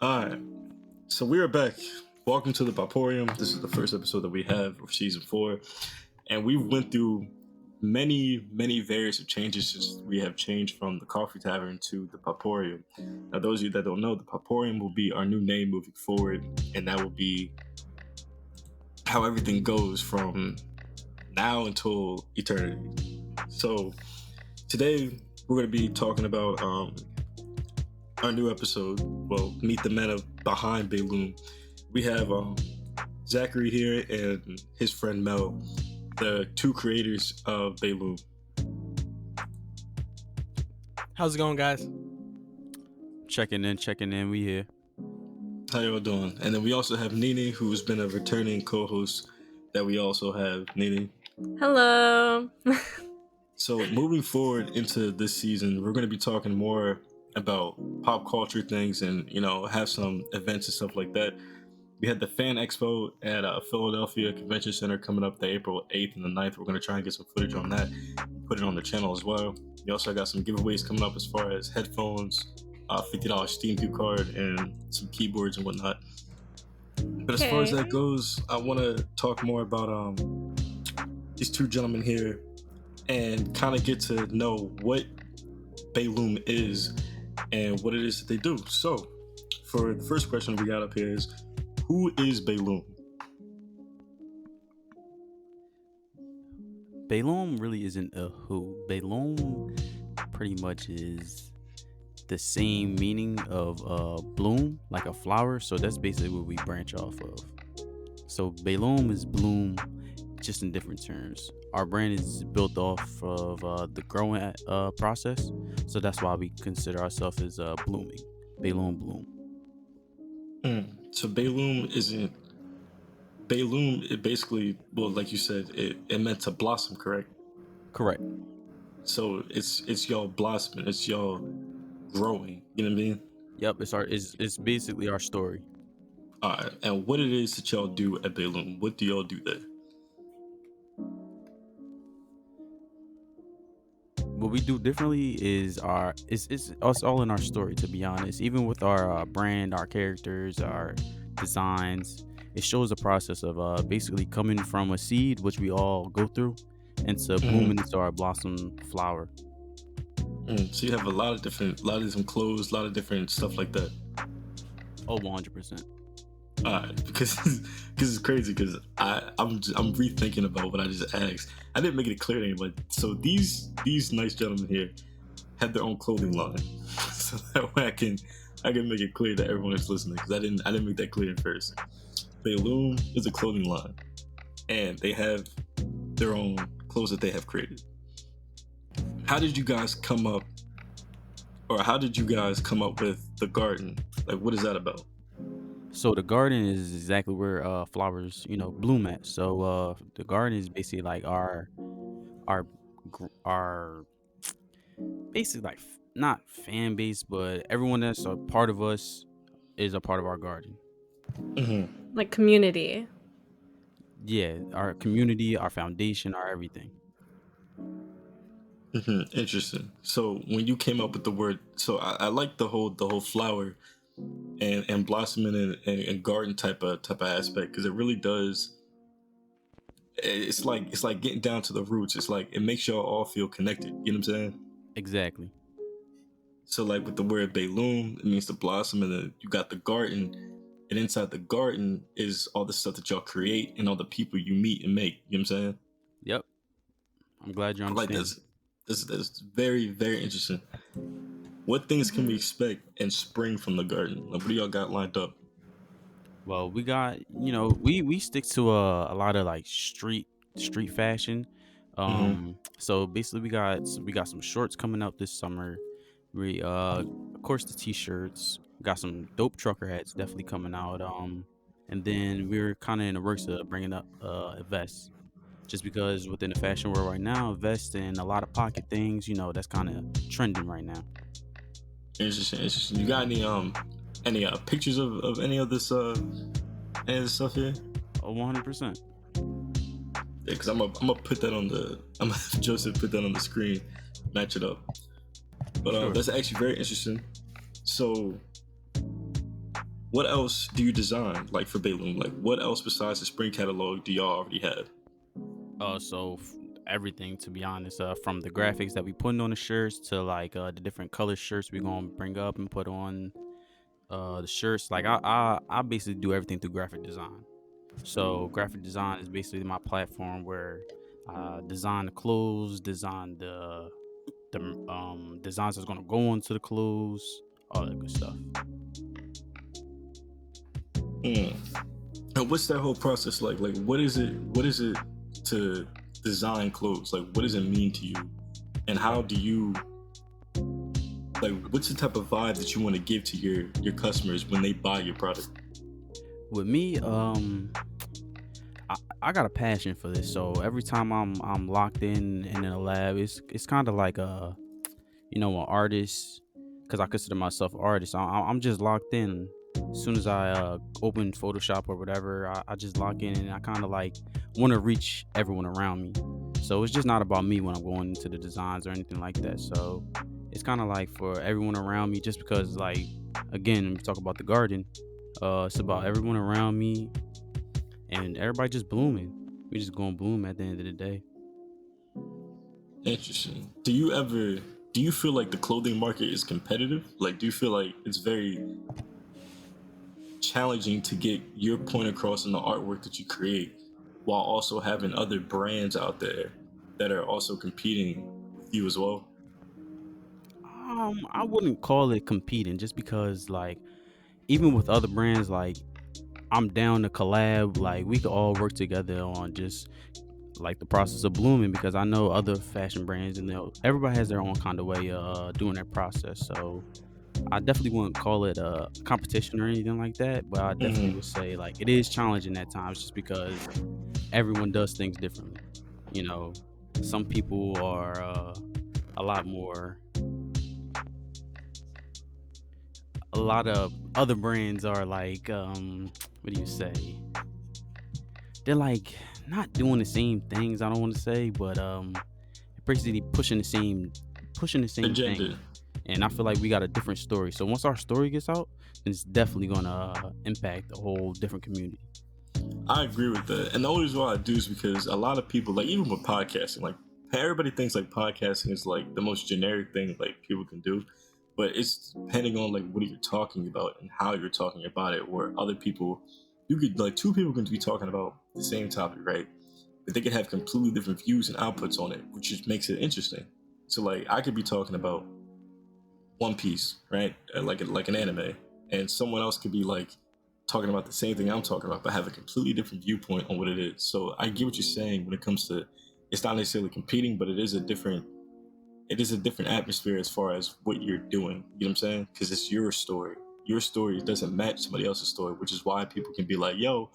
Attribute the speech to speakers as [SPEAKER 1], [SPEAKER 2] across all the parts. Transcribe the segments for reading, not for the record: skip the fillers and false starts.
[SPEAKER 1] All right, so we are back. Welcome to the Poporium. This is the first episode that we have of season 4, and we went through many various of changes since we have changed from the Coffee Tavern to the Poporium. Now, those of you that don't know, the Poporium will be our new name moving forward, and that will be how everything goes from now until eternity. So today we're going to be talking about our new episode. Well, meet the men behind Balome. We have Zachary here and his friend Mel, the two creators of Balome.
[SPEAKER 2] How's it going, guys?
[SPEAKER 3] Checking in. We here.
[SPEAKER 1] How y'all doing? And then we also have Nene, who's been a returning co-host that we also have. Nene.
[SPEAKER 4] Hello.
[SPEAKER 1] So moving forward into this season, we're going to be talking more about pop culture things and, have some events and stuff like that. We had the Fan Expo at Philadelphia Convention Center coming up the April 8th and the 9th. We're going to try and get some footage on that, put it on the channel as well. We also got some giveaways coming up as far as headphones, $50 Steam gift card, and some keyboards and whatnot. But as far as that goes, I want to talk more about these two gentlemen here and kind of get to know what Balome is and what it is that they do. So, for the first question we got up here is, who is Balome?
[SPEAKER 3] Balome really isn't a who. Balome pretty much is the same meaning of bloom, like a flower. So that's basically what we branch off of. So Balome is bloom, just in different terms. Our brand is built off of the growing process, so that's why we consider ourselves as blooming. Balome bloom.
[SPEAKER 1] So Balome isn't Balome. It basically, well, like you said, it meant to blossom, correct?
[SPEAKER 3] Correct.
[SPEAKER 1] So it's y'all blossoming, it's y'all growing. You know what I mean?
[SPEAKER 3] Yep. It's basically our story.
[SPEAKER 1] All right. And what it is that y'all do at Balome? What do y'all do there?
[SPEAKER 3] What we do differently is it's us all in our story, to be honest. Even with our brand, our characters, our designs, it shows the process of basically coming from a seed, which we all go through, into blooming into our blossom flower.
[SPEAKER 1] So you have a lot of different clothes, a lot of different stuff like that.
[SPEAKER 3] Oh, 100%.
[SPEAKER 1] Because it's crazy, because I'm rethinking about what I just asked. I didn't make it clear to anybody. So these nice gentlemen here have their own clothing line, so that way I can make it clear to everyone that's listening, because I didn't make that clear at first. Balome is a clothing line, and they have their own clothes that they have created. How did you guys come up with the garden? Like, what is that about?
[SPEAKER 3] So the garden is exactly where flowers, bloom at. So the garden is basically like our basically like not fan base, but everyone that's a part of us is a part of our garden.
[SPEAKER 1] Mm-hmm.
[SPEAKER 4] Like community.
[SPEAKER 3] Yeah, our community, our foundation, our everything.
[SPEAKER 1] Mm-hmm. Interesting. So when you came up with the word, so I like the whole flower and blossoming and garden type of aspect, because it really does. It's like getting down to the roots. It's like it makes y'all all feel connected. You know what I'm saying?
[SPEAKER 3] Exactly.
[SPEAKER 1] So like with the word Balome, it means to blossom, and then you got the garden, and inside the garden is all the stuff that y'all create and all the people you meet and make. You know what I'm saying?
[SPEAKER 3] Yep. I'm glad you understand.
[SPEAKER 1] Like that's very, very interesting. What things can we expect in spring from the garden? Like, what do y'all got lined up?
[SPEAKER 3] Well, we got, we stick to a lot of like street fashion. So basically we got some shorts coming out this summer. We of course the t-shirts. We got some dope trucker hats definitely coming out. And then we're kind of in the works of bringing up a vest. Just because within the fashion world right now, vest and a lot of pocket things, that's kind of trending right now.
[SPEAKER 1] Interesting. You got any pictures of any of this stuff here?
[SPEAKER 3] Oh, 100%.
[SPEAKER 1] Yeah, because I'm gonna put that I'm gonna have Joseph put that on the screen, match it up. But
[SPEAKER 3] Sure.
[SPEAKER 1] That's actually very interesting. So what else do you design like for Balloon? Like what else besides the spring catalog do y'all already have?
[SPEAKER 3] Everything, to be honest, from the graphics that we putting on the shirts to like the different color shirts we gonna bring up and put on the shirts. Like I basically do everything through graphic design. So graphic design is basically my platform where I design the clothes, design the designs that's gonna go onto the clothes, all that good stuff.
[SPEAKER 1] Mm. And what's that whole process like? Like what is it? What is it to design clothes? Like what does it mean to you? And how do you like? What's the type of vibe that you want to give to your customers when they buy your product?
[SPEAKER 3] With me, I got a passion for this. So every time I'm locked in a lab, it's kind of like an artist, because I consider myself an artist. I'm just locked in. As soon as I open Photoshop or whatever, I just lock in, and I kind of like want to reach everyone around me. So it's just not about me when I'm going into the designs or anything like that. So it's kind of like for everyone around me, just because, like, again, we talk about the garden. It's about everyone around me and everybody just blooming. We just gonna bloom at the end of the day.
[SPEAKER 1] Interesting. Do you feel like the clothing market is competitive? Like do you feel like it's very challenging to get your point across in the artwork that you create while also having other brands out there that are also competing with you as well?
[SPEAKER 3] I wouldn't call it competing, just because, like, even with other brands, like, I'm down to collab. Like, we could all work together on just like the process of blooming, because I know other fashion brands, and everybody has their own kind of way of doing their process. So I definitely wouldn't call it a competition or anything like that, but I definitely would
[SPEAKER 1] Mm-hmm.
[SPEAKER 3] say, like, it is challenging at times, just because everyone does things differently. You know, some people are a lot more. A lot of other brands are like, what do you say? They're like not doing the same things. I don't want to say, but basically pushing the same thing.
[SPEAKER 1] Agenda.
[SPEAKER 3] And I feel like we got a different story. So once our story gets out, then it's definitely gonna impact a whole different community.
[SPEAKER 1] I agree with that. And the only reason why I do is because a lot of people, like even with podcasting, like everybody thinks like podcasting is like the most generic thing like people can do. But it's depending on like what you're talking about and how you're talking about it, where other people you could like two people can be talking about the same topic, right? But they could have completely different views and outputs on it, which just makes it interesting. So like I could be talking about One Piece, right? Like an anime, and someone else could be like talking about the same thing I'm talking about, but have a completely different viewpoint on what it is. So I get what you're saying when it comes to it's not necessarily competing, but it is a different atmosphere as far as what you're doing. You know what I'm saying? Because it's your story. Your story doesn't match somebody else's story, which is why people can be like, "Yo,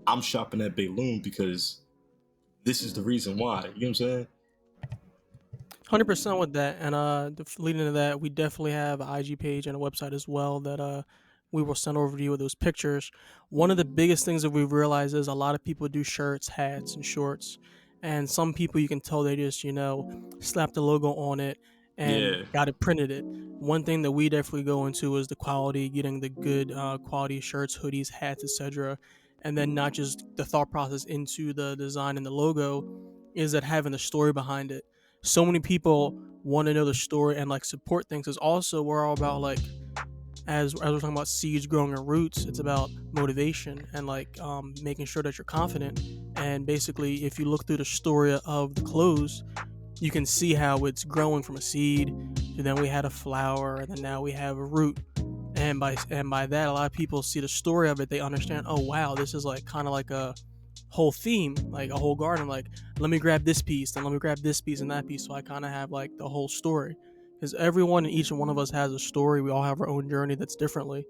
[SPEAKER 1] I'm shopping at Balloon because this is the reason why." You know what I'm saying?
[SPEAKER 2] 100% with that. And leading into that, we definitely have an IG page and a website as well that we will send over to you with those pictures. One of the biggest things that we've realized is a lot of people do shirts, hats, and shorts. And some people, you can tell they just, slap the logo on it and
[SPEAKER 1] Yeah.
[SPEAKER 2] got it printed it. One thing that we definitely go into is the quality, getting the good quality shirts, hoodies, hats, etc. And then not just the thought process into the design and the logo, is that having the story behind it. So many people want to know the story and like support things. Is also we're all about like as we're talking about seeds growing in roots. It's about motivation and like making sure that you're confident. And basically, if you look through the story of the clothes, you can see how it's growing from a seed, and then we had a flower, and then now we have a root. And by that, a lot of people see the story of it. They understand. Oh wow, this is like kind of like a whole theme, like a whole garden. Like let me grab this piece, then let me grab this piece and that piece. So I kind of have like the whole story, because everyone and each one of us has a story. We all have our own journey that's differently,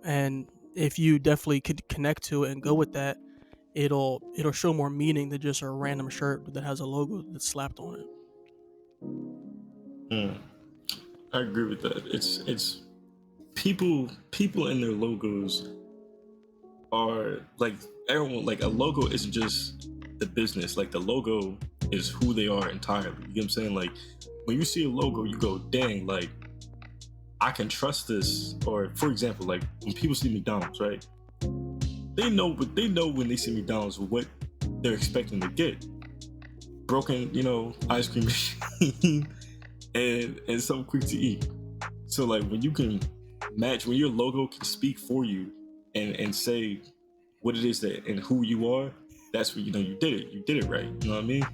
[SPEAKER 2] and if you definitely could connect to it and go with that, it'll show more meaning than just a random shirt that has a logo that's slapped on it.
[SPEAKER 1] Mm, I agree with that. It's people in their logos are like everyone like a logo isn't just the business. Like the logo is who they are entirely. You know what I'm saying? Like when you see a logo, you go, dang, like I can trust this. Or for example, like when people see McDonald's, right? They know when they see McDonald's what they're expecting to get. Broken, ice cream machine and something quick to eat. So like when you can match, when your logo can speak for you and say what it is that and who you are, that's what you did it. You did it right. You know what I mean?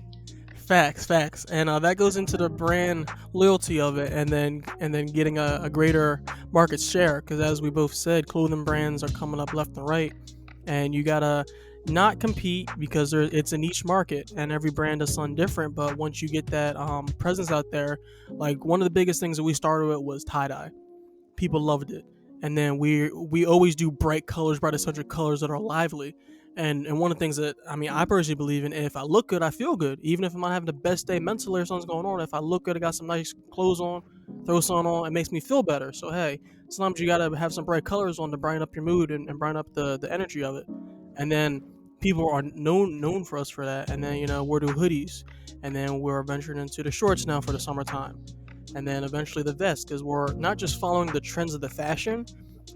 [SPEAKER 2] Facts, and that goes into the brand loyalty of it, and then getting a greater market share. Because as we both said, clothing brands are coming up left and right, and you gotta not compete because it's a niche market, and every brand is something different. But once you get that presence out there, like one of the biggest things that we started with was tie dye. People loved it, and then we always do bright colors, bright essential colors that are lively. And one of the things that I personally believe in, if I look good, I feel good. Even if I'm not having the best day mentally or something's going on, if I look good, I got some nice clothes on, throw something on, it makes me feel better. So hey, sometimes you gotta have some bright colors on to brighten up your mood and brighten up the energy of it. And then people are known for us for that. And then we're doing hoodies, and then we're venturing into the shorts now for the summertime, and then eventually the vest, because we're not just following the trends of the fashion.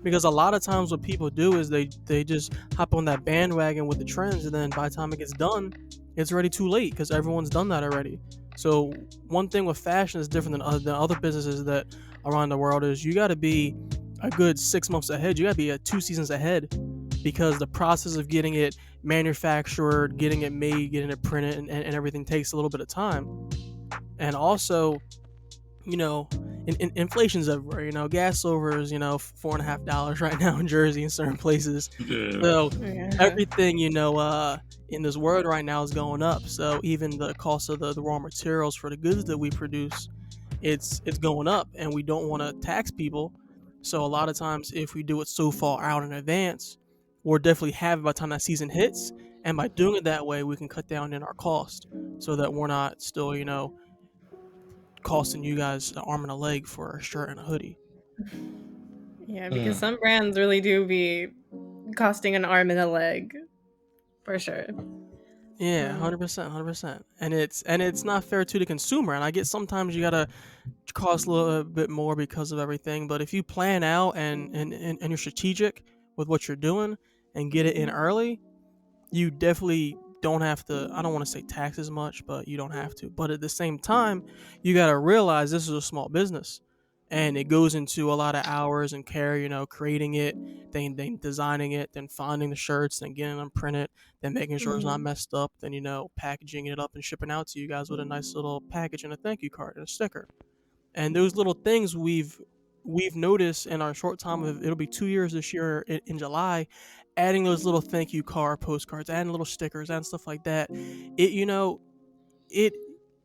[SPEAKER 2] Because a lot of times what people do is they just hop on that bandwagon with the trends, and then by the time it gets done, it's already too late because everyone's done that already. So one thing with fashion is different than other businesses that around the world is you got to be a good 6 months ahead. You got to be 2 seasons ahead, because the process of getting it manufactured, getting it made, getting it printed, and everything takes a little bit of time. And also, inflation's everywhere. Gas over is $4.50 right now in Jersey in certain places.
[SPEAKER 1] Yeah.
[SPEAKER 2] So
[SPEAKER 4] Yeah.
[SPEAKER 2] everything in this world right now is going up. So even the cost of the raw materials for the goods that we produce, it's going up, and we don't want to tax people. So a lot of times, if we do it so far out in advance, we're definitely have it by the time that season hits. And by doing it that way, we can cut down in our cost, so that we're not still costing you guys an arm and a leg for a shirt and a hoodie.
[SPEAKER 4] Yeah, because some brands really do be costing an arm and a leg, for sure.
[SPEAKER 2] Yeah, 100%. And it's not fair to the consumer. And I get sometimes you gotta cost a little bit more because of everything. But if you plan out and you're strategic with what you're doing and get it in early, you definitely don't have to. I don't want to say tax as much, but you don't have to. But at the same time, you got to realize this is a small business, and it goes into a lot of hours and care, creating it, then designing it, then finding the shirts, then getting them printed, then making sure it's not messed up, then packaging it up and shipping out to you guys with a nice little package and a thank you card and a sticker. And those little things we've noticed in our short time of, it'll be 2 years this year in July, adding those little thank you card postcards, adding little stickers and stuff like that. It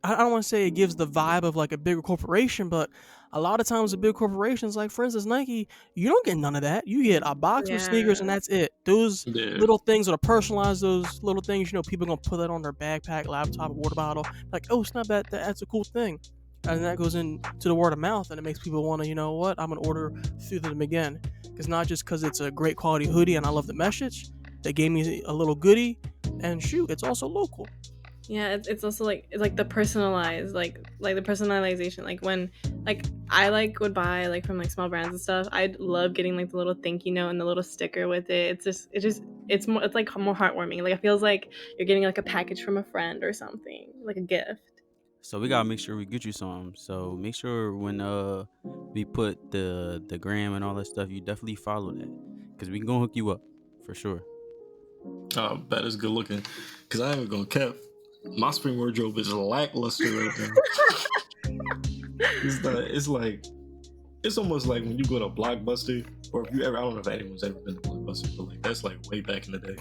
[SPEAKER 2] I don't want to say it gives the vibe of like a bigger corporation, but a lot of times the big corporations, like for instance Nike, you don't get none of that. You get a box with sneakers and that's it. Those little things are personalized. Those little things, people are gonna put that on their backpack, laptop, water bottle. Like, oh snap, that's a cool thing. And that goes into the word of mouth, and it makes people want to, what, I'm gonna order through them again. Because not just because it's a great quality hoodie and I love the message, they gave me a little goodie, and shoot, it's also local.
[SPEAKER 4] Yeah, it's also it's like the personalized, like the personalization. Like when I would buy from small brands and stuff. I love getting the little thank you note and the little sticker with it. It's more heartwarming. Like it feels like you're getting a package from a friend or something, like a gift.
[SPEAKER 3] So we gotta make sure we get you some. So make sure when we put the gram and all that stuff, you definitely follow that, because we can go hook you up for sure.
[SPEAKER 1] Bet it's good looking. Cause I ain't gonna cap. My spring wardrobe is lackluster right now. It's almost like when you go to Blockbuster, or if you ever, I don't know if anyone's ever been to Blockbuster, but that's way back in the day.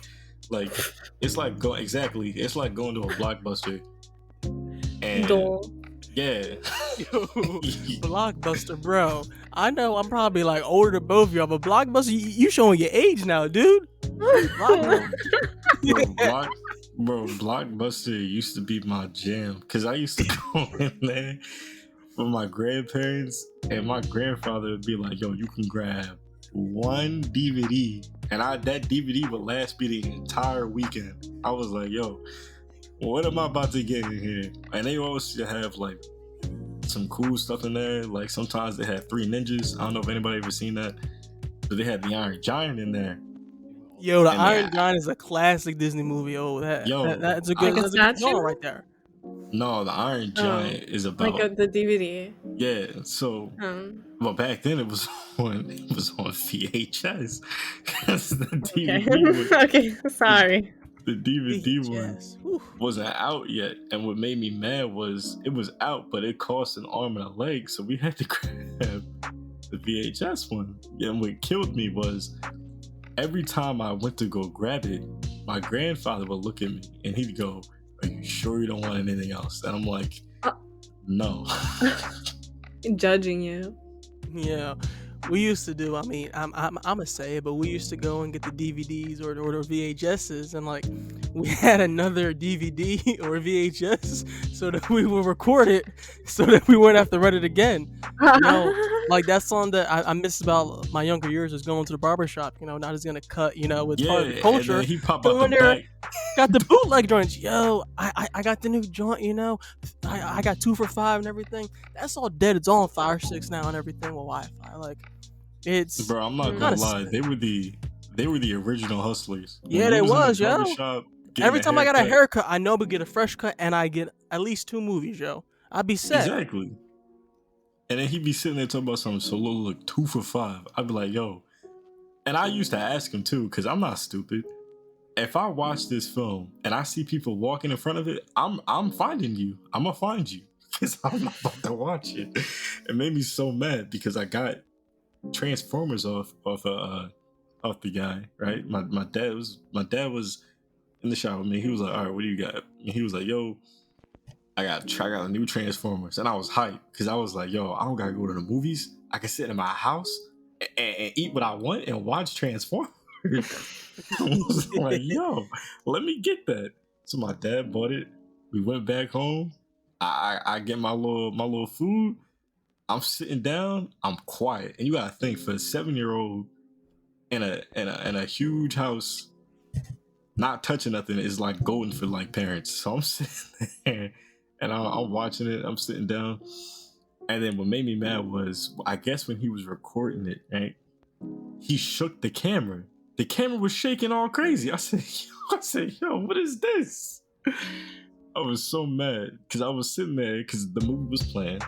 [SPEAKER 1] It's like going to a Blockbuster and yeah.
[SPEAKER 2] Blockbuster, bro. I know I'm probably older than both of y'all, but Blockbuster, you showing your age now, dude.
[SPEAKER 1] Blockbuster used to be my jam, because I used to go in there with my grandparents, and my grandfather would be like, yo, you can grab one DVD, and that DVD would last me the entire weekend. I was like, yo, what am I about to get in here? And they always have some cool stuff in there. Like sometimes they had Three Ninjas. I don't know if anybody ever seen that, but they had the Iron Giant in there.
[SPEAKER 2] Yo, the
[SPEAKER 1] And
[SPEAKER 2] Iron Giant is a classic Disney movie. Oh, that's a good
[SPEAKER 4] Like a
[SPEAKER 2] that's a good
[SPEAKER 4] statue?
[SPEAKER 2] genre right there.
[SPEAKER 1] no, the Iron Giant is
[SPEAKER 4] Like
[SPEAKER 1] about
[SPEAKER 4] the DVD.
[SPEAKER 1] yeah. So, well, back then it was on VHS because the DVD
[SPEAKER 4] Okay, sorry.
[SPEAKER 1] the DVD
[SPEAKER 2] VHS.
[SPEAKER 1] one wasn't out yet. And what made me mad was it was out, but it cost an arm and a leg, so we had to grab the VHS one. And what killed me was every time I went to go grab it, my grandfather would look at me and he'd go, "Are you sure you don't want anything else?" And I'm like, "No."
[SPEAKER 4] Judging you.
[SPEAKER 2] Yeah, we used to do. I mean, I'm gonna say it, but we used to go and get the DVDs or the VHSs, and like we had another DVD or VHS so that we would record it, so that we wouldn't have to rent it again. You know, like that song that I miss about my younger years is going to the barbershop. You know, not just gonna cut. You know, it's part of the culture.
[SPEAKER 1] And then he pop
[SPEAKER 2] Go
[SPEAKER 1] out
[SPEAKER 2] in
[SPEAKER 1] the
[SPEAKER 2] there,
[SPEAKER 1] back.
[SPEAKER 2] got the bootleg joints. Yo, I got the new joint. You know, I got 2 for $5 and everything. That's all dead. It's all on Fire Sticks now and everything with Wi-Fi. Like, it's
[SPEAKER 1] Bro, I'm not gonna lie. They were the original hustlers.
[SPEAKER 2] Yeah, they was, yo. Every time I got a haircut, I know we get a fresh cut and I get at least 2 movies, yo. I'd be set.
[SPEAKER 1] Exactly. And then he'd be sitting there talking about something. So look, 2 for $5. I'd be like, yo. And I used to ask him too, because I'm not stupid. If I watch this film and I see people walking in front of it, I'm finding you. I'm gonna find you because I'm not about to watch it. It made me so mad because I got Transformers off the guy, right? My dad was in the shop with me. He was like, "All right, what do you got?" And he was like, "Yo, I got a new Transformers," and I was hyped because I was like, "Yo, I don't gotta go to the movies. I can sit in my house and eat what I want and watch Transformers." I was like, "Yo, let me get that." So my dad bought it. We went back home. I get my little food. I'm sitting down. I'm quiet, and you gotta think for a 7-year-old in a huge house, not touching nothing is like golden for like parents. So I'm sitting there and I'm watching it. I'm sitting down, and then what made me mad was I guess when he was recording it, right? He shook the camera. The camera was shaking all crazy. I said, "Yo, what is this?" I was so mad because I was sitting there because the movie was playing.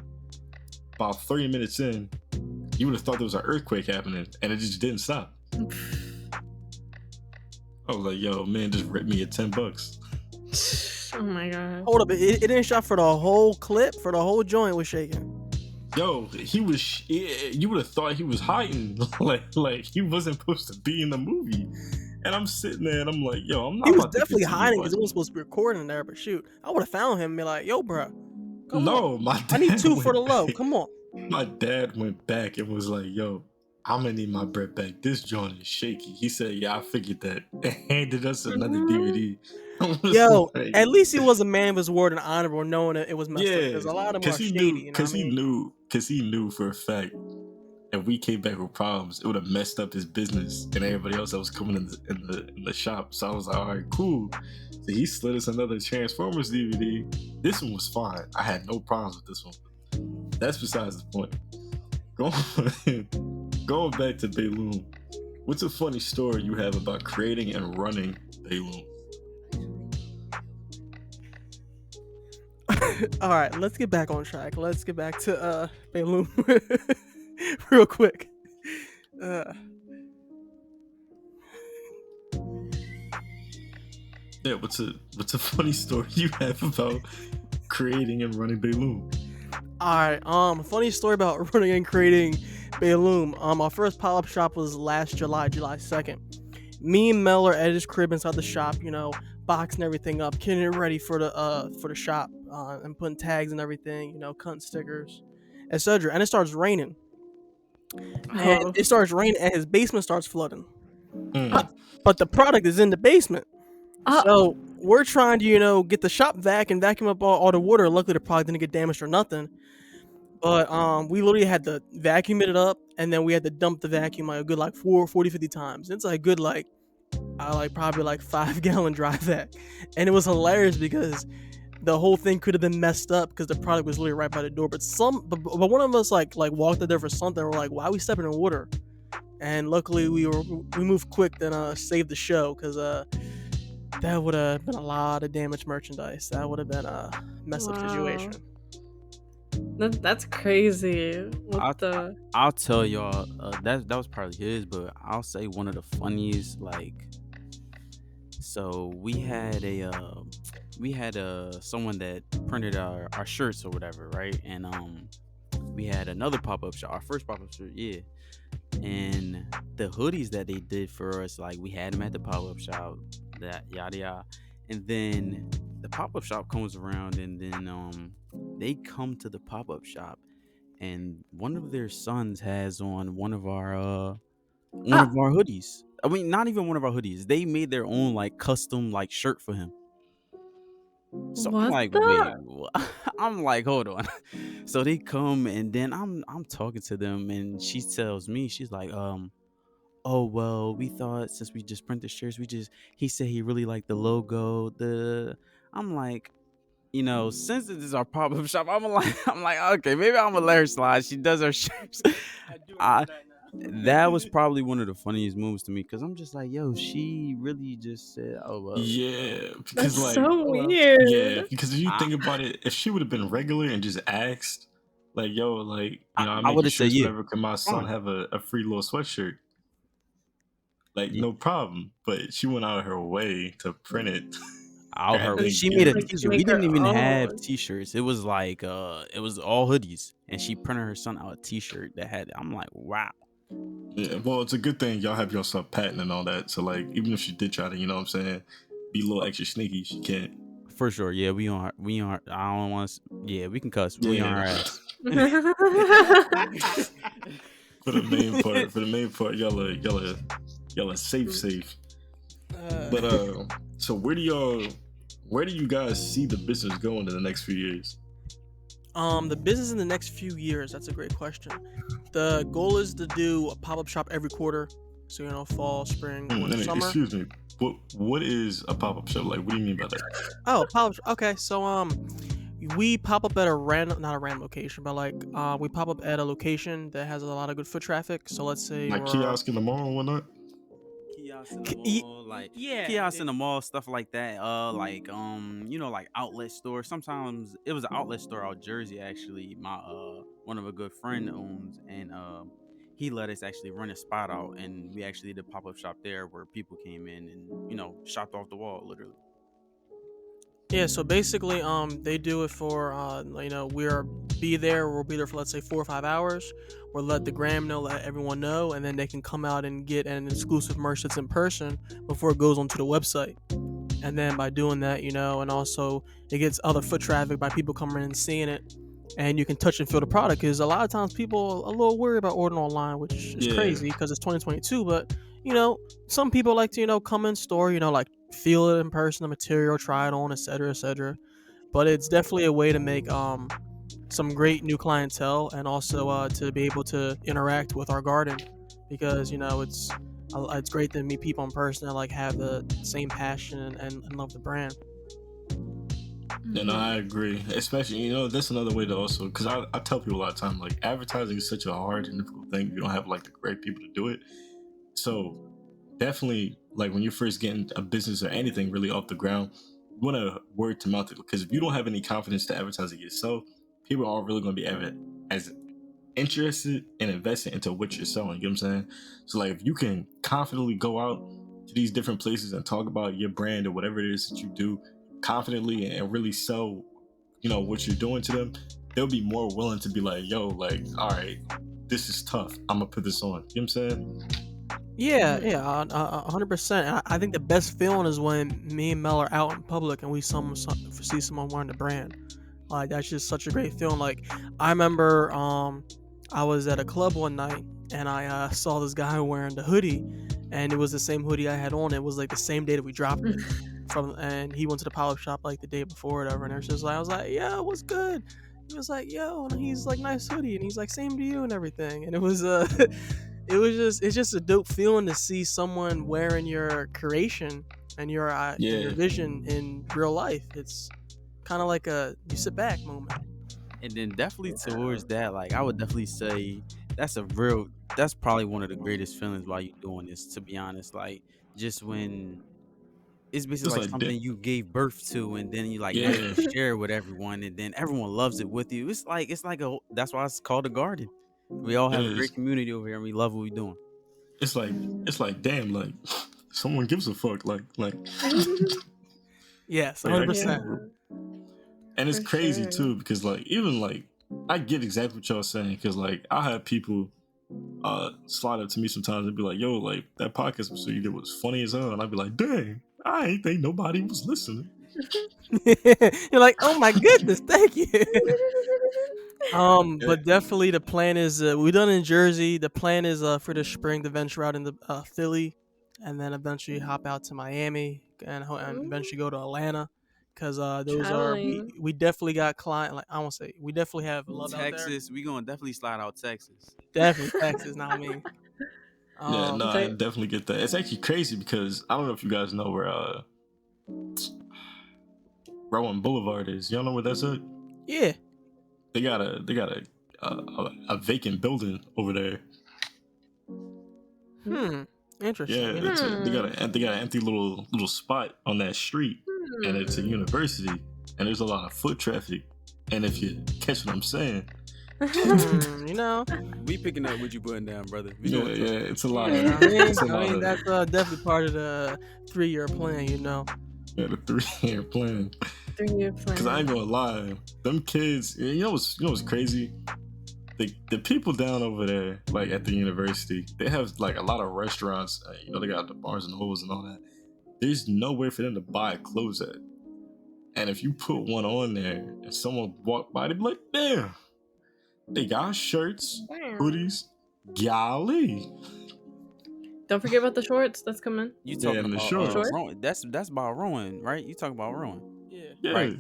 [SPEAKER 1] About 30 minutes in, you would have thought there was an earthquake happening, and it just didn't stop. I was like, "Yo, man, just rip me at $10."
[SPEAKER 4] Oh my god.
[SPEAKER 2] Hold up, it didn't shot for the whole clip, for the whole joint was shaking.
[SPEAKER 1] Yo, you would have thought he was hiding, like he wasn't supposed to be in the movie. And I'm sitting there and I'm like, "Yo, I'm not."
[SPEAKER 2] He was
[SPEAKER 1] about to
[SPEAKER 2] definitely
[SPEAKER 1] continue
[SPEAKER 2] hiding because it
[SPEAKER 1] watching.
[SPEAKER 2] was supposed to be recording there, but shoot, I would have found him and be like, "Yo, bro, come
[SPEAKER 1] No,
[SPEAKER 2] on.
[SPEAKER 1] my dad
[SPEAKER 2] I need 2 for the
[SPEAKER 1] went
[SPEAKER 2] low.
[SPEAKER 1] back.
[SPEAKER 2] Come on."
[SPEAKER 1] My dad went back and was like, "Yo, I'm gonna need my bread back. This joint is shaky." He said, "Yeah, I figured that," and handed us another DVD. I was
[SPEAKER 2] Yo,
[SPEAKER 1] like,
[SPEAKER 2] at least he was a man of his word and honorable, knowing that it was messed up.
[SPEAKER 1] yeah,
[SPEAKER 2] Because a lot of them
[SPEAKER 1] because
[SPEAKER 2] are
[SPEAKER 1] he
[SPEAKER 2] shady.
[SPEAKER 1] knew,
[SPEAKER 2] You know what I mean?
[SPEAKER 1] he knew for a fact if we came back with problems, it would have messed up his business and everybody else that was coming in the shop. So I was like, "All right, cool." So he slid us another Transformers DVD. This one was fine. I had no problems with this one. That's besides the point. Going back to Balome, what's a funny story you have about creating and running Balome?
[SPEAKER 2] All right, let's get back on track. Let's get back to Balome real quick.
[SPEAKER 1] Yeah, what's a funny story you have about creating and running Balome?
[SPEAKER 2] All right, funny story about running and creating Balome. Our first pop-up shop was last July 2nd. Me and Mel are at his crib inside the shop, you know, boxing everything up, getting it ready for the shop, and putting tags and everything, you know, cutting stickers, etc. And it starts raining. And it starts raining, and his basement starts flooding. But the product is in the basement. So we're trying to, you know, get the shop vac and vacuum up all the water. Luckily, the product didn't get damaged or nothing. But we literally had to vacuum it up, and then we had to dump the vacuum like a good like 50 times. It's like good probably 5 gallon dry vac, and it was hilarious because the whole thing could have been messed up because the product was literally right by the door. But but one of us like walked in there for something. We're like, why are we stepping in water? And luckily we moved quick, then saved the show, because that would have been a lot of damaged merchandise. That would have been a mess up situation.
[SPEAKER 4] That's crazy. What
[SPEAKER 3] I'll,
[SPEAKER 4] the?
[SPEAKER 3] I'll tell y'all that was probably his, but I'll say one of the funniest. Like, so we had someone that printed our shirts or whatever, right? And we had another pop-up shop, our first pop-up shirt, yeah. And the hoodies that they did for us, like, we had them at the pop-up shop, that yada yada. And then the pop-up shop comes around, and then they come to the pop-up shop, and one of their sons has on one of our hoodies. I mean, not even one of our hoodies. They made their own like custom like shirt for him. So I'm
[SPEAKER 4] What
[SPEAKER 3] like, wait,
[SPEAKER 4] the?
[SPEAKER 3] I'm like, hold on. So they come, and then I'm talking to them, and she tells me, she's like, oh well, we thought since we just printed shirts, he said he really liked the logo. I'm like, since it is our pop-up shop, I'm like, okay, maybe I'm gonna let her slide. She does her shirts.
[SPEAKER 2] I do
[SPEAKER 3] I,
[SPEAKER 2] remember that now.
[SPEAKER 3] that was probably one of the funniest moments to me, because I'm just like, yo, she really just said, oh well.
[SPEAKER 1] Yeah,
[SPEAKER 4] That's
[SPEAKER 1] because like,
[SPEAKER 4] so
[SPEAKER 2] well,
[SPEAKER 4] weird.
[SPEAKER 1] yeah, because if you
[SPEAKER 3] I,
[SPEAKER 1] think about it, if she would have been regular and just asked, like, yo, like, I
[SPEAKER 3] I
[SPEAKER 1] make
[SPEAKER 3] would
[SPEAKER 1] your
[SPEAKER 3] have said,
[SPEAKER 1] shirts,
[SPEAKER 3] yeah,
[SPEAKER 1] whatever, can my son
[SPEAKER 3] fine.
[SPEAKER 1] have a free little sweatshirt? Like,
[SPEAKER 3] Yeah,
[SPEAKER 1] no problem. But she went out of her way to print it and then
[SPEAKER 3] she
[SPEAKER 1] give
[SPEAKER 3] made a
[SPEAKER 1] it.
[SPEAKER 4] Like
[SPEAKER 3] t-shirt. We
[SPEAKER 4] make
[SPEAKER 3] didn't
[SPEAKER 4] her
[SPEAKER 3] even have
[SPEAKER 4] own.
[SPEAKER 3] t-shirts. It was like it was all hoodies, and she printed her son out a t-shirt that had, I'm like, wow.
[SPEAKER 1] Yeah, well, it's a good thing y'all have yourself patent and all that. So, like, even if she did try to, you know what I'm saying, be a little extra sneaky, she can't.
[SPEAKER 3] For sure. Yeah, we are. I don't want to. Yeah, we can cuss. We on
[SPEAKER 1] Yeah.
[SPEAKER 3] our ass.
[SPEAKER 1] For the main part, y'all are safe. But so where do you guys see the business going in the next few years?
[SPEAKER 2] The business in the next few years, that's a great question. The goal is to do a pop-up shop every quarter. So, fall, spring, winter, summer.
[SPEAKER 1] Excuse me. What is a pop-up shop? Like, what do you mean by that?
[SPEAKER 2] Oh, pop-up. Okay, so we pop up at not a random location, but like we pop up at a location that has a lot of good foot traffic. So let's say
[SPEAKER 1] Like
[SPEAKER 2] we're
[SPEAKER 1] kiosk in the mall and whatnot?
[SPEAKER 3] Kiosks in the mall, like
[SPEAKER 2] yeah,
[SPEAKER 3] kiosks in the mall, stuff like that. Like like outlet stores. Sometimes it was an outlet store out Jersey, actually. My one of a good friend owns, and he let us actually rent a spot out, and we actually did a pop up shop there where people came in and shopped off the wall, literally.
[SPEAKER 2] yeah. So basically, they do it for we'll be there for let's say 4 or 5 hours. We'll let the gram know, let everyone know, and then they can come out and get an exclusive merch that's in person before it goes onto the website. And then by doing that, and also it gets other foot traffic by people coming in and seeing it, and you can touch and feel the product. Because a lot of times people are a little worried about ordering online, which is crazy because it's 2022. But some people like to come in store, like feel it in person, the material, try it on, etc., etc. But it's definitely a way to make some great new clientele, and also to be able to interact with our garden, because it's great to meet people in person that like have the same passion and love the brand.
[SPEAKER 1] And I agree. Especially, that's another way to also, because I tell people a lot of time, like, advertising is such a hard and difficult thing. You don't have like the great people to do it. So definitely, like, when you're first getting a business or anything really off the ground, you want to word to mouth it, because if you don't have any confidence to advertise it yourself, people aren't really going to be as interested and invested into what you're selling. You know what I'm saying? So, like, if you can confidently go out to these different places and talk about your brand or whatever it is that you do confidently and really sell, what you're doing to them, they'll be more willing to be like, yo, like, all right, this is tough, I'm gonna put this on. You know what I'm saying?
[SPEAKER 2] Yeah, 100%. I think the best feeling is when me and Mel are out in public and we see someone wearing the brand. Like, that's just such a great feeling. Like, I remember I was at a club one night and I saw this guy wearing the hoodie, and it was the same hoodie I had on. It was like the same day that we dropped it and he went to the pop-up shop like the day before or whatever, and I was like, yo, what's good? He was like, yo, and he's like, nice hoodie, and he's like, same to you and everything. And it was it's just a dope feeling to see someone wearing your creation and your
[SPEAKER 1] Yeah.
[SPEAKER 2] vision in real life. It's kind of like a you sit back moment.
[SPEAKER 3] And then definitely towards that, like I would definitely say that's probably one of the greatest feelings while you're doing this, to be honest. Like just when it's basically
[SPEAKER 1] It's
[SPEAKER 3] like
[SPEAKER 1] like that.
[SPEAKER 3] something you gave birth to, and then you like now you
[SPEAKER 1] Yeah,
[SPEAKER 3] share it with everyone, and then everyone loves it with you. It's like that's why it's called a garden. We all
[SPEAKER 1] it
[SPEAKER 3] have a
[SPEAKER 1] is.
[SPEAKER 3] great community over here, and we love what we're doing.
[SPEAKER 1] It's like damn, like someone gives a fuck, like
[SPEAKER 2] Yes,
[SPEAKER 1] like I
[SPEAKER 2] 100%.
[SPEAKER 1] care.
[SPEAKER 4] Yeah,
[SPEAKER 1] And it's
[SPEAKER 4] for
[SPEAKER 1] crazy
[SPEAKER 4] sure.
[SPEAKER 1] too because like even like I get exactly what y'all saying because like I have people slide up to me sometimes and be like, "Yo, like that podcast episode you did was funny as hell," and I'd be like, "Dang, I ain't think nobody was listening."
[SPEAKER 2] You're like, oh my goodness, thank you.
[SPEAKER 1] Yeah,
[SPEAKER 2] But definitely the plan is we done in Jersey. The plan is for the spring to venture out into Philly, and then eventually hop out to Miami and eventually go to Atlanta, because those are
[SPEAKER 4] Traveling.
[SPEAKER 2] we definitely got client like I won't say we definitely have love out there.
[SPEAKER 3] Texas, we gonna definitely slide out Texas.
[SPEAKER 2] Definitely Texas, not me.
[SPEAKER 1] yeah, no, I
[SPEAKER 4] Like,
[SPEAKER 1] definitely get that. It's actually crazy because I don't know if you guys know where Rowan Boulevard is. Y'all know where that's at?
[SPEAKER 2] Yeah.
[SPEAKER 1] They got a vacant building over there.
[SPEAKER 2] Interesting.
[SPEAKER 1] Yeah,
[SPEAKER 2] Interesting.
[SPEAKER 1] they got an empty little spot on that street, and it's a university, and there's a lot of foot traffic. And if you catch what I'm saying,
[SPEAKER 2] You know.
[SPEAKER 3] We picking up what you putting down, brother. We
[SPEAKER 1] yeah,
[SPEAKER 3] know what
[SPEAKER 1] yeah, it's a lot of
[SPEAKER 2] I
[SPEAKER 1] it's a
[SPEAKER 2] mean, I
[SPEAKER 1] lot
[SPEAKER 2] mean
[SPEAKER 1] of
[SPEAKER 2] that's definitely part of the 3-year plan, you know.
[SPEAKER 1] yeah, the 3 year plan.
[SPEAKER 4] 3-year
[SPEAKER 1] Cause I ain't
[SPEAKER 4] plan.
[SPEAKER 1] gonna lie, them kids, what's crazy? The people down over there, like at the university, they have like a lot of restaurants. They got the Barnes and Nobles and all that. There's nowhere for them to buy clothes at. And if you put one on there and someone walk by, they be like, damn, they got shirts, hoodies, golly.
[SPEAKER 4] Don't forget about the shorts that's coming.
[SPEAKER 3] you
[SPEAKER 1] Yeah,
[SPEAKER 3] talking
[SPEAKER 1] and the
[SPEAKER 3] about.
[SPEAKER 4] The
[SPEAKER 1] shorts.
[SPEAKER 4] shorts?
[SPEAKER 3] Rowan. That's about Rowan, right? You talking about Rowan,
[SPEAKER 2] Yeah.
[SPEAKER 1] Yeah.
[SPEAKER 3] right?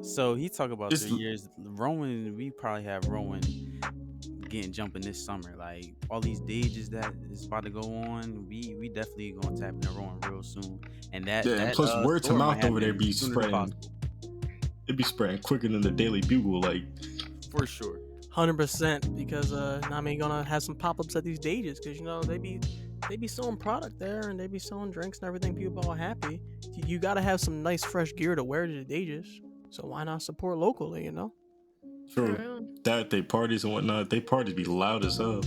[SPEAKER 3] So he talk about
[SPEAKER 1] It's
[SPEAKER 3] 3 years. Rowan, we probably have Rowan getting jumping this summer. Like all these stages that is about to go on, we definitely gonna tap into Rowan real soon. And that
[SPEAKER 1] yeah, and
[SPEAKER 3] that
[SPEAKER 1] plus word to
[SPEAKER 3] store might
[SPEAKER 1] mouth over there
[SPEAKER 3] happen
[SPEAKER 1] be
[SPEAKER 3] sooner than
[SPEAKER 1] spreading.
[SPEAKER 3] possible.
[SPEAKER 1] It be spreading quicker than the Daily Bugle. Like,
[SPEAKER 3] For sure.
[SPEAKER 2] 100%, because I mean gonna have some pop-ups at these stages, because they be selling product there, and they be selling drinks and everything. People are happy. You gotta have some nice fresh gear to wear to the stages, so why not support locally, you know?
[SPEAKER 4] For
[SPEAKER 1] true.
[SPEAKER 4] real.
[SPEAKER 1] That they parties and whatnot, they parties be loud as hell.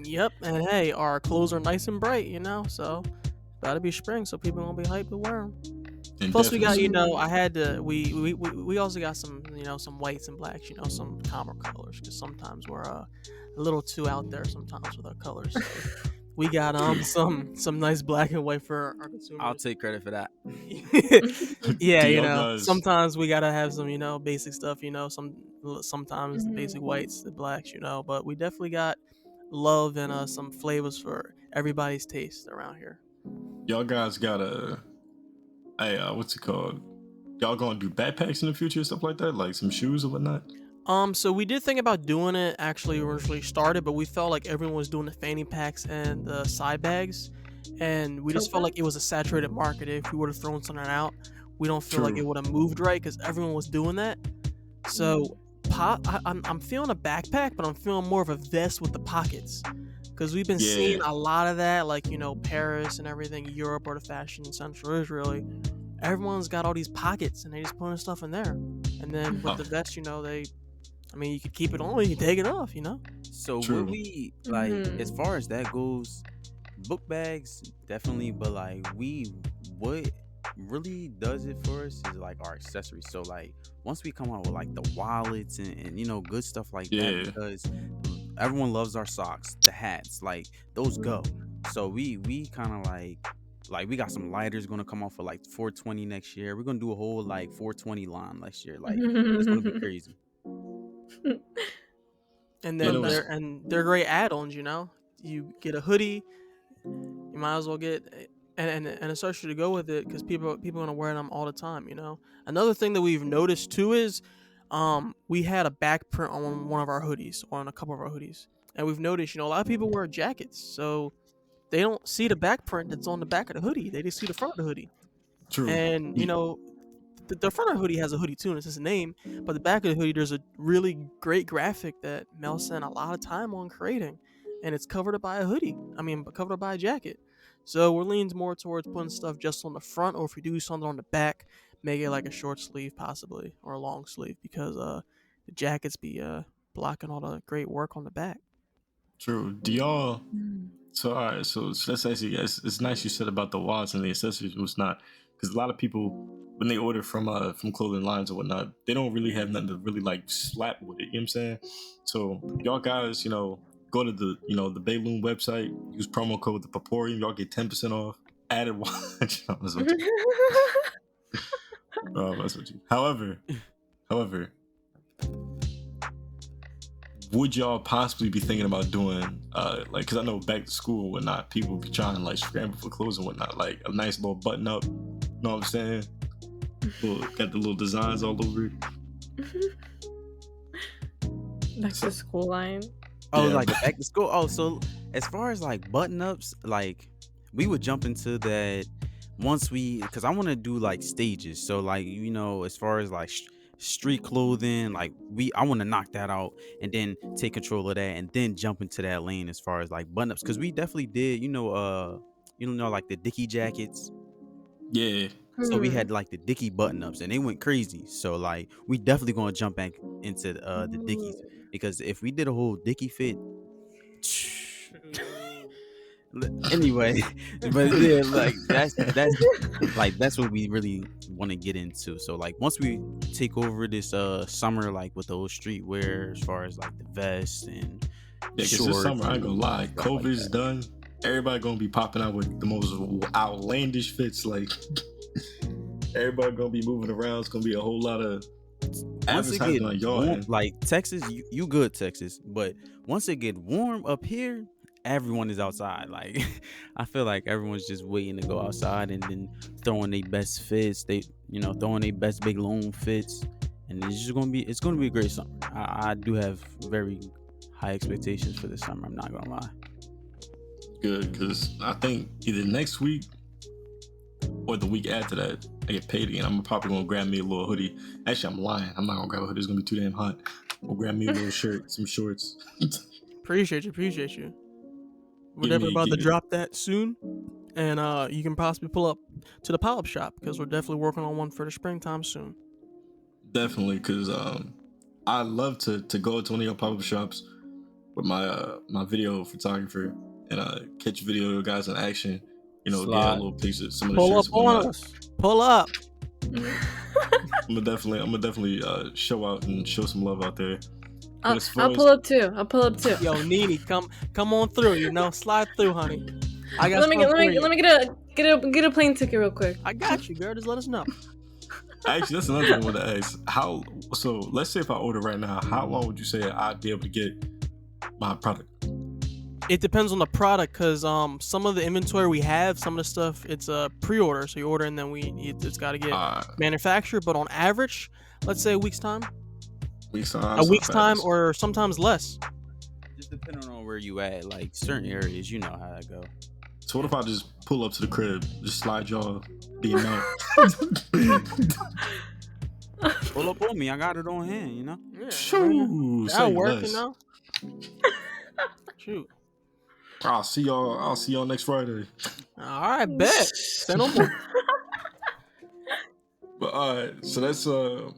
[SPEAKER 2] Yep. And hey, our clothes are nice and bright, so gotta be spring, so people gonna be hyped to wear them.
[SPEAKER 1] And
[SPEAKER 2] Plus, we got,
[SPEAKER 1] definitely,
[SPEAKER 2] I had to, we also got some, some whites and blacks, some calmer colors, because sometimes we're a little too out there sometimes with our colors. So we got some nice black and white for our consumers.
[SPEAKER 3] I'll take credit for that.
[SPEAKER 2] Yeah,
[SPEAKER 1] y'all guys,
[SPEAKER 2] sometimes we gotta have some, basic stuff, sometimes the basic
[SPEAKER 4] Mhm.
[SPEAKER 2] whites, the blacks, but we definitely got love and some flavors for everybody's taste around here.
[SPEAKER 1] y'all guys got what's it called? Y'all gonna do backpacks in the future, stuff like that, like some shoes or whatnot?
[SPEAKER 2] So we did think about doing it actually originally started, but we felt like everyone was doing the fanny packs and the side bags, and we just
[SPEAKER 4] Tote
[SPEAKER 2] felt like
[SPEAKER 4] bags?
[SPEAKER 2] it was a saturated market. If we would have thrown something out, we don't feel like it
[SPEAKER 1] True.
[SPEAKER 2] would have moved right because everyone was doing that. So I'm feeling a backpack, but I'm feeling more of a vest with the pockets, because we've been seeing
[SPEAKER 1] Yeah.
[SPEAKER 2] a lot of that, like Paris and everything, Europe, or the fashion central is really. Everyone's got all these pockets and they just putting stuff in there, and then with the vest, you could keep it on, you can take it off,
[SPEAKER 3] So
[SPEAKER 1] True.
[SPEAKER 3] would we like as
[SPEAKER 4] Mhm.
[SPEAKER 3] far as that goes, book bags definitely, but like what really does it for us is like our accessories. So like once we come out with like the wallets and good stuff like that,
[SPEAKER 1] Yeah.
[SPEAKER 3] because everyone loves our socks, the hats, like those go. So we kind of like we got some lighters gonna come off for like 420 next year. We're gonna do a whole like 420 line next year. Like it's gonna be crazy.
[SPEAKER 2] And
[SPEAKER 1] You
[SPEAKER 2] then
[SPEAKER 1] know,
[SPEAKER 2] they're great add-ons. You get a hoodie, you might as well get and especially to go with it, because people are gonna wear them all the time. Another thing that we've noticed too is we had a back print on one of our hoodies, or on a couple of our hoodies, and we've noticed a lot of people wear jackets, so they don't see the back print that's on the back of the hoodie. They just see the front of the hoodie.
[SPEAKER 1] True.
[SPEAKER 2] And the front of the hoodie has a hoodie too, and it's his name. But the back of the hoodie, there's a really great graphic that Mel spent a lot of time on creating, and it's covered up by a hoodie. Covered up by a jacket. So we're leaning more towards putting stuff just on the front, or if we do something on the back, make it like a short sleeve possibly, or a long sleeve, because the jackets be blocking all the great work on the back.
[SPEAKER 1] True. Do y'all? So all right. So let's ask you guys. It's nice you said about the watch and the accessories. It was not because a lot of people when they order from clothing lines or whatnot, they don't really have nothing to really like slap with it. You know what I'm saying? So y'all guys, go to the the Balome website. Use promo code the Poporium. Y'all get 10% off. Added watch. No, that's what that's what you. However, would y'all possibly be thinking about doing because I know back to school and whatnot, people be trying to like scramble for clothes and whatnot, like a nice little button up, you know what I'm saying? Got the little designs all over it.
[SPEAKER 4] Back to school line.
[SPEAKER 3] Oh,
[SPEAKER 1] Yeah.
[SPEAKER 3] like the back to school. Oh, so as far as like button ups, like we would jump into that once because I want to do like stages. So like as far as like street clothing, like I want to knock that out and then take control of that and then jump into that lane as far as like button ups, because we definitely did like the Dickie jackets.
[SPEAKER 1] Yeah.
[SPEAKER 3] So we had like the Dickie button ups and they went crazy. So like we definitely gonna jump back into the Dickies, because if we did a whole Dickie fit, anyway, but yeah, like that's what we really want to get into. So like once we take over this summer, like with the whole streetwear, as far as like the vest and
[SPEAKER 1] Because
[SPEAKER 3] shorts,
[SPEAKER 1] this summer, I ain't gonna lie,
[SPEAKER 3] stuff like
[SPEAKER 1] COVID's
[SPEAKER 3] that.
[SPEAKER 1] done. Everybody gonna be popping out with the most outlandish fits. Like everybody gonna be moving around. It's gonna be a whole lot of
[SPEAKER 3] Once it
[SPEAKER 1] advertising
[SPEAKER 3] get
[SPEAKER 1] on y'all
[SPEAKER 3] warm,
[SPEAKER 1] end.
[SPEAKER 3] like Texas, you good Texas, but once it get warm up here, everyone is outside. Like I feel like everyone's just waiting to go outside and then throwing their best fits. They throwing their best big long fits, and it's gonna be a great summer. I do have very high expectations for this summer. I'm not gonna lie.
[SPEAKER 1] Good, because I think either next week or the week after that, I get paid again. I'm probably gonna grab me a little hoodie. Actually, I'm lying. I'm not gonna grab a hoodie. It's gonna be too damn hot. I'll grab me a little shirt, some shorts.
[SPEAKER 2] Appreciate you. We're definitely about to drop that soon, and you can possibly pull up to the pop-up shop, because we're definitely working on one for the springtime soon.
[SPEAKER 1] Definitely, because I love to go to one of your pop-up shops with my my video photographer and catch video guys in action. Get a
[SPEAKER 3] Slide.
[SPEAKER 1] little picture, some of the
[SPEAKER 2] Pull
[SPEAKER 1] shirts.
[SPEAKER 2] up on us. Pull up.
[SPEAKER 1] I'm gonna definitely show out and show some love out there.
[SPEAKER 4] I'll pull up too.
[SPEAKER 2] Yo, Nene, come on through. Slide through, honey. I got.
[SPEAKER 4] Let me get a plane ticket real quick.
[SPEAKER 2] I got you, girl. Just let us know.
[SPEAKER 1] Actually, that's another thing I want to ask. So let's say if I order right now, how long would you say I'd be able to get my product?
[SPEAKER 2] It depends on the product, because some of the inventory we have, some of the stuff, it's a pre-order, so you order and then it's got to get manufactured. But on average, let's say a week's time. A week's time, or sometimes less.
[SPEAKER 3] Just depending on where you at, like certain areas, you know how that go.
[SPEAKER 1] So what if I just pull up to the crib, just slide y'all the amount?
[SPEAKER 3] Pull up on me, I got it on hand,
[SPEAKER 2] Yeah,
[SPEAKER 1] Shoo,
[SPEAKER 2] that'll
[SPEAKER 1] say
[SPEAKER 2] work,
[SPEAKER 1] less.
[SPEAKER 2] Shoot.
[SPEAKER 1] I'll see y'all next Friday.
[SPEAKER 2] All right, bet. Say no more.
[SPEAKER 1] But all right, so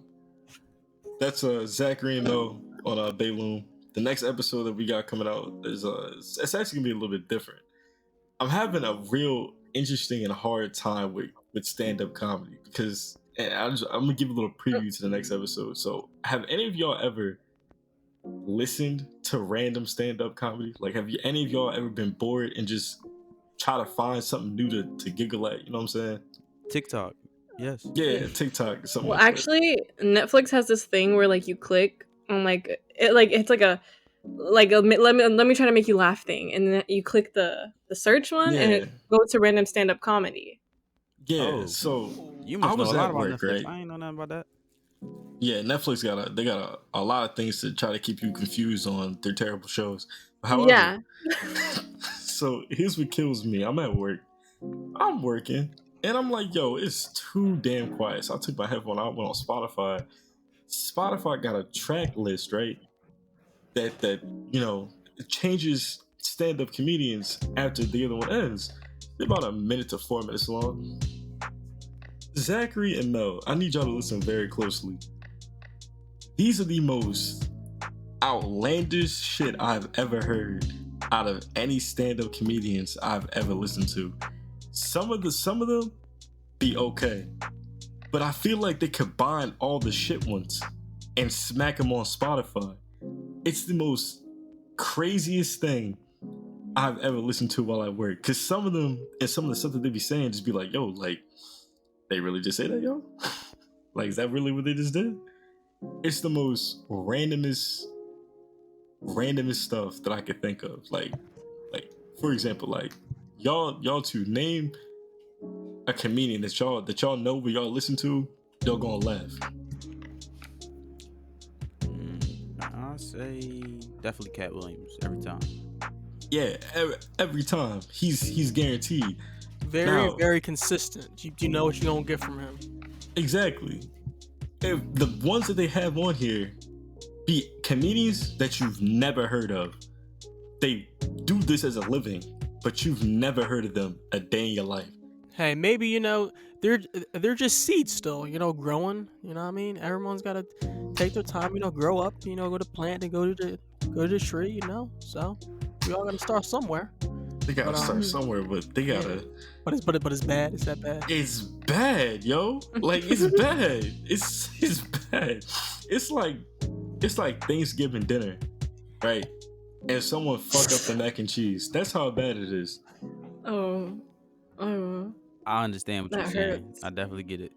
[SPEAKER 1] that's Zachary and Mel on Balome. The next episode that we got coming out is it's actually gonna be a little bit different. I'm having a real interesting and hard time with stand-up comedy, because I'm gonna give a little preview to the next episode. So have any of y'all ever listened to random stand-up comedy? Like, have any of y'all ever been bored and just try to find something new to giggle at? You know what I'm saying?
[SPEAKER 3] TikTok, yes.
[SPEAKER 1] Yeah, TikTok. Something
[SPEAKER 4] Well,
[SPEAKER 1] like
[SPEAKER 4] actually, Netflix has this thing where like you click on it's like a let me try to make you laugh thing, and then you click the search one, and it goes to random stand-up comedy.
[SPEAKER 1] Yeah.
[SPEAKER 3] Oh.
[SPEAKER 1] So
[SPEAKER 3] You must
[SPEAKER 1] I was
[SPEAKER 3] know a lot
[SPEAKER 1] at
[SPEAKER 3] about
[SPEAKER 1] work,
[SPEAKER 3] Netflix.
[SPEAKER 1] right?
[SPEAKER 3] I ain't know nothing about that.
[SPEAKER 1] Yeah, Netflix got a lot of things to try to keep you confused on their terrible shows. However,
[SPEAKER 4] Yeah.
[SPEAKER 1] so here's what kills me. I'm at work. I'm working, And I'm like, yo, it's too damn quiet. So I took my headphone out, went on Spotify. Spotify got a track list, right? That it changes stand-up comedians after the other one ends. They're about a minute to 4 minutes long. Zachary and Mel, I need y'all to listen very closely. These are the most outlandish shit I've ever heard out of any stand-up comedians I've ever listened to. Some of them be okay, but I feel like they combine all the shit ones and smack them on Spotify. It's the most craziest thing I've ever listened to while I work. Cause some of them and some of the stuff that they be saying just be like, yo, like, they really just say that, yo? Like, is that really what they just did? It's the most randomest stuff that I could think of. Like for example, like y'all two name a comedian that y'all know but y'all listen to, y'all gonna laugh.
[SPEAKER 3] I'll say definitely Cat Williams every time.
[SPEAKER 1] Yeah, every time. He's guaranteed.
[SPEAKER 2] Very,
[SPEAKER 1] Now,
[SPEAKER 2] very consistent. You know what you're gonna get from him.
[SPEAKER 1] exactly. If the ones that they have on here be comedians that you've never heard of. They do this as a living, but you've never heard of them a day in your life.
[SPEAKER 2] Hey, maybe they're just seeds still, growing. You know what I mean? Everyone's gotta take their time, grow up. Go to plant and go to the tree. So we all gotta start somewhere.
[SPEAKER 1] They gotta start somewhere, but they gotta.
[SPEAKER 2] But it's bad. Is that bad?
[SPEAKER 1] It's bad, yo. Like it's bad. It's bad. It's like Thanksgiving dinner, right? And someone fuck up the mac and cheese. That's how bad it is.
[SPEAKER 4] Oh.
[SPEAKER 3] I understand what
[SPEAKER 4] That
[SPEAKER 3] you're saying.
[SPEAKER 4] hurts.
[SPEAKER 3] I definitely get it.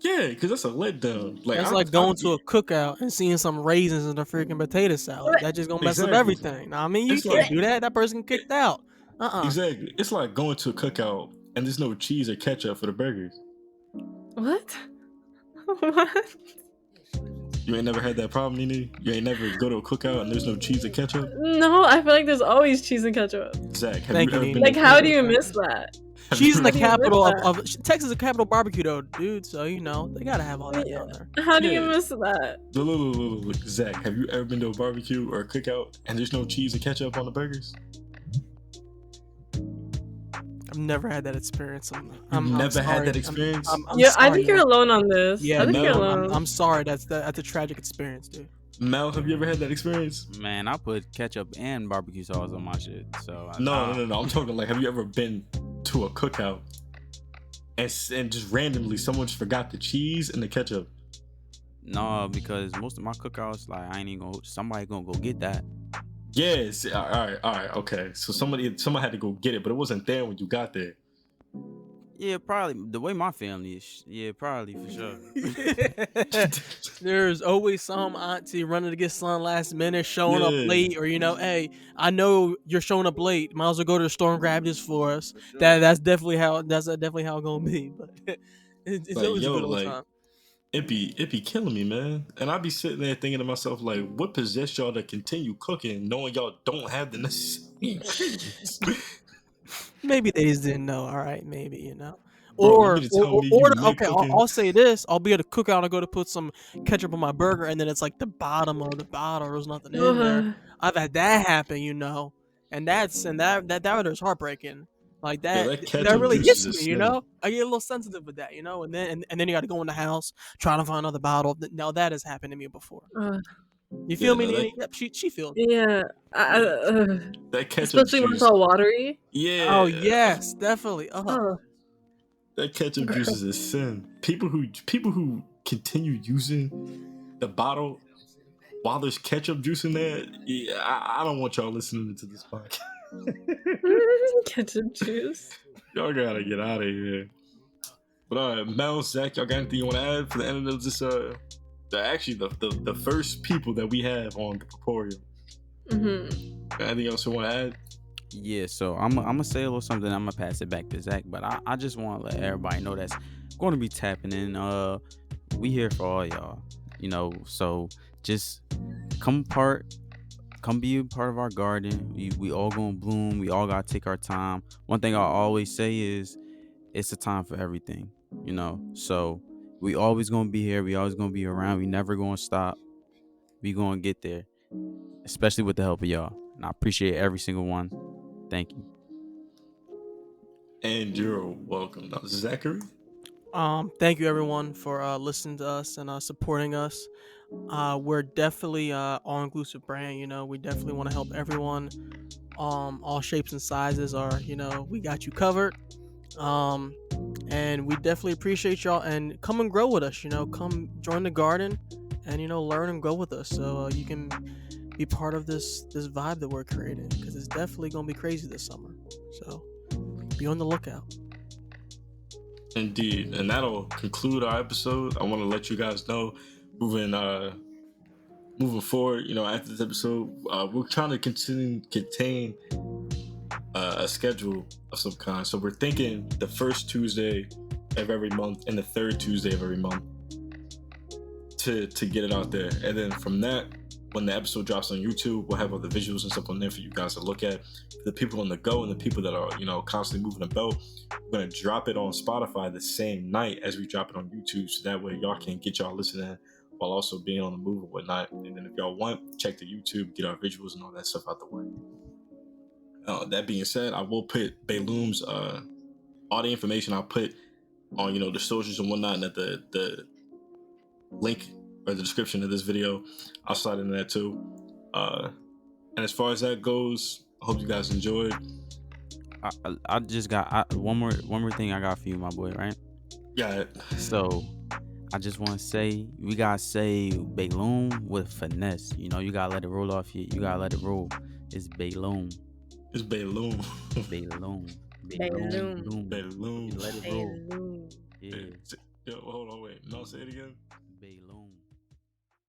[SPEAKER 1] Yeah, because that's a letdown.
[SPEAKER 2] That's like going to a cookout and seeing some raisins in a freaking potato salad. That just gonna mess up everything. Now, I mean, you
[SPEAKER 1] It's
[SPEAKER 2] can't
[SPEAKER 1] like-
[SPEAKER 2] do that. That person kicked out.
[SPEAKER 1] Exactly. It's like going to a cookout and there's no cheese or ketchup for the burgers.
[SPEAKER 4] What? What?
[SPEAKER 1] You ain't never had that problem, Nene? You ain't never go to a cookout and there's no cheese or ketchup?
[SPEAKER 4] No, I feel like there's always cheese and ketchup.
[SPEAKER 1] Zach, have
[SPEAKER 2] Thank
[SPEAKER 1] you ever
[SPEAKER 2] you,
[SPEAKER 1] been
[SPEAKER 4] Like,
[SPEAKER 1] to a
[SPEAKER 4] how
[SPEAKER 1] cookout?
[SPEAKER 4] do you miss that?
[SPEAKER 1] Have
[SPEAKER 2] She's
[SPEAKER 1] you
[SPEAKER 2] in the
[SPEAKER 1] ever-
[SPEAKER 4] do you miss
[SPEAKER 2] capital
[SPEAKER 4] that?
[SPEAKER 2] of Texas is the capital of barbecue, though, dude. So they gotta have all that down there.
[SPEAKER 4] How do you
[SPEAKER 1] Yeah.
[SPEAKER 4] miss that?
[SPEAKER 1] Look, Zach, have you ever been to a barbecue or a cookout and there's no cheese and ketchup on the burgers?
[SPEAKER 2] I've never had that experience.
[SPEAKER 1] You've never
[SPEAKER 2] sorry.
[SPEAKER 1] had that experience?
[SPEAKER 2] I'm
[SPEAKER 4] Yeah, I
[SPEAKER 2] sorry,
[SPEAKER 4] think you're
[SPEAKER 2] man.
[SPEAKER 4] alone on this.
[SPEAKER 2] Yeah,
[SPEAKER 4] I think
[SPEAKER 1] no,
[SPEAKER 4] you're
[SPEAKER 2] I'm,
[SPEAKER 4] alone.
[SPEAKER 2] I'm sorry. That's a tragic experience, dude.
[SPEAKER 1] Mel, have you ever had that experience?
[SPEAKER 3] Man, I put ketchup and barbecue sauce on my shit. So
[SPEAKER 1] No. I'm talking like, have you ever been to a cookout and just randomly someone just forgot the cheese and the ketchup?
[SPEAKER 3] No, because most of my cookouts, like I ain't even somebody gonna go get that.
[SPEAKER 1] Yes. All right. Okay. So someone had to go get it, but it wasn't there when you got there.
[SPEAKER 3] Yeah, probably the way my family is. Yeah, probably for sure.
[SPEAKER 2] There's always some auntie running to get some last minute, showing up
[SPEAKER 1] Yeah.
[SPEAKER 2] late, or hey, I know you're showing up late. Might as well go to the store and grab this for us. That's definitely how it's gonna be. But it's
[SPEAKER 1] Like,
[SPEAKER 2] always a
[SPEAKER 1] yo,
[SPEAKER 2] good old
[SPEAKER 1] like-
[SPEAKER 2] time.
[SPEAKER 1] It be killing me, man. And I be sitting there thinking to myself, like, what possessed y'all to continue cooking, knowing y'all don't have the necessary ingredients?
[SPEAKER 2] Maybe they just didn't know. All right, maybe
[SPEAKER 1] Bro,
[SPEAKER 2] or
[SPEAKER 1] you mean to tell me you
[SPEAKER 2] or
[SPEAKER 1] make
[SPEAKER 2] okay,
[SPEAKER 1] cooking?
[SPEAKER 2] I'll say this: I'll be at a cookout and go to put some ketchup on my burger, and then it's like the bottom of the bottle. There's nothing in there. I've had that happen, and that is heartbreaking. Like
[SPEAKER 1] Yeah,
[SPEAKER 2] that,
[SPEAKER 1] that
[SPEAKER 2] that
[SPEAKER 1] ketchup
[SPEAKER 2] really
[SPEAKER 1] juice
[SPEAKER 2] gets
[SPEAKER 1] is
[SPEAKER 2] me,
[SPEAKER 1] a sin.
[SPEAKER 2] I get a little sensitive with that, and then you got to go in the house trying to find another bottle. Now that has happened to me before. You feel me,
[SPEAKER 1] no,
[SPEAKER 2] Nene? Yep, she feels.
[SPEAKER 4] Yeah.
[SPEAKER 1] That ketchup
[SPEAKER 4] Especially when
[SPEAKER 1] juice.
[SPEAKER 4] it's all watery.
[SPEAKER 1] Yeah.
[SPEAKER 2] Oh yes, definitely.
[SPEAKER 4] Oh.
[SPEAKER 1] That ketchup juice is a sin. People who continue using the bottle while there's ketchup juice in there, yeah, I don't want y'all listening to this podcast.
[SPEAKER 4] Ketchup juice.
[SPEAKER 1] Y'all gotta get out of here. But all right, Mel, Zach, y'all got anything you want to add for the end of this? The first people that we have on the Poporium. Anything else you want to add?
[SPEAKER 3] Yeah, so I'm gonna say a little something. I'm gonna pass it back to Zach, but I just want to let everybody know that's going to be tapping in. We here for all y'all, so just come be a part of our garden. We all gonna bloom. We all gotta take our time. One thing I always say is, it's a time for everything, So we always gonna be here. We always gonna be around. We never gonna stop. We gonna get there, especially with the help of y'all. And I appreciate every single one. Thank you.
[SPEAKER 1] And you're welcome. Now, Zachary.
[SPEAKER 2] Thank you everyone for listening to us and supporting us. We're definitely all inclusive brand. We definitely want to help everyone. All shapes and sizes are, we got you covered. And we definitely appreciate y'all, and come and grow with us. Come join the garden, and learn and grow with us, so you can be part of this vibe that we're creating, because it's definitely gonna be crazy this summer. So be on the lookout.
[SPEAKER 1] Indeed, and that'll conclude our episode. I want to let you guys know, moving forward, after this episode, we're trying to contain a schedule of some kind. So we're thinking the first Tuesday of every month and the third Tuesday of every month to get it out there. And then from that, when the episode drops on YouTube, we'll have all the visuals and stuff on there for you guys to look at. For the people on the go and the people that are, constantly moving about, we're going to drop it on Spotify the same night as we drop it on YouTube. So that way y'all can get y'all listening while also being on the move and whatnot. And then if y'all want, check the YouTube, get our visuals and all that stuff out the way. That being said, I will put Balome's all the information I'll put on the socials and whatnot, and at the link or the description of this video, I'll slide into that too. And as far as that goes, I hope you guys enjoyed.
[SPEAKER 3] I just got one more thing I got for you, my boy. Right?
[SPEAKER 1] Yeah.
[SPEAKER 3] So I just want to say, we gotta say Balome with finesse. You gotta let it roll off you. You gotta let it roll. It's Balome.
[SPEAKER 1] It's Balome.
[SPEAKER 3] Balome.
[SPEAKER 1] Balome.
[SPEAKER 3] Let it roll. Yeah.
[SPEAKER 1] Yo, hold on, wait. No, say it again.
[SPEAKER 3] Balome.